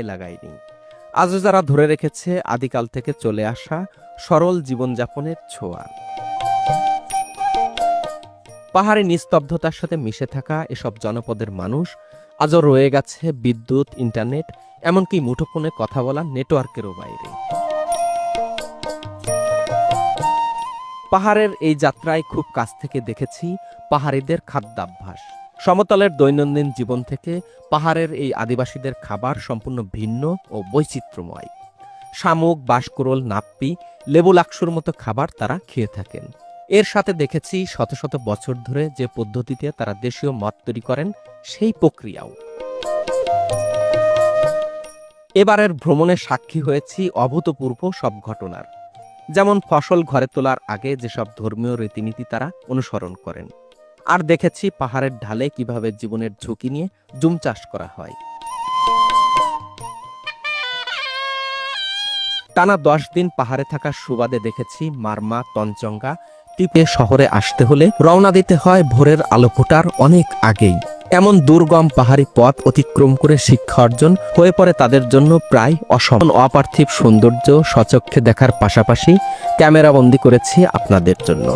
লাগায়নি। আজও যারা ধরে রেখেছে আদিকাল থেকে চলে আসা সরল জীবনযাপনের ছোঁয়া। পাহাড়ি নিস্তব্ধতার সাথে মিশে থাকা এসব জনপদের মানুষ আজও রয়ে গেছে বিদ্যুৎ, ইন্টারনেট, এমনকি মুঠোফোনে কথা বলার নেটওয়ার্কেরও বাইরে। পাহাড়ের এই যাত্রায় খুব কাছ থেকে দেখেছি পাহাড়িদের খাদ্যাভ্যাস। সমতলের দৈনন্দিন জীবন থেকে পাহাড়ের এই আদিবাসীদের খাবার সম্পূর্ণ ভিন্ন ও বৈচিত্র্যময়। শামুক, বাঁশকুড়োল, নাপ্পি, লেবু লাকসুর মতো খাবার তারা খেয়ে থাকেন। এর সাথে দেখেছি শত শত বছর ধরে যে পদ্ধতিতে তারা দেশীয় মদ তৈরি করেন সেই প্রক্রিয়াও। এবারের ভ্রমণে সাক্ষী হয়েছি অভূতপূর্ব সব ঘটনার। যেমন ফসল ঘরে তোলার আগে যেসব ধর্মীয় রীতিনীতি তারা অনুসরণ করেন, আর দেখেছি পাহাড়ের ঢালে কিভাবে জীবনের ঝুঁকি নিয়ে জুম চাষ করা হয়। টানা 10 দিন পাহাড়ে থাকার সুবাদে দেখেছি মারমা, তঞ্চঙ্গা, টিপে শহরে আসতে হলে রওনা দিতে হয় ভোরের আলো ফোটার অনেক আগেই। এমন দুর্গম পাহাড়ি পথ অতিক্রম করে শিক্ষা অর্জন হয়ে পড়ে তাদের জন্য প্রায় অসম্ভব। অপার্থিব সৌন্দর্য স্বচক্ষে দেখার পাশাপাশি ক্যামেরাবন্দি করেছি আপনাদের জন্য।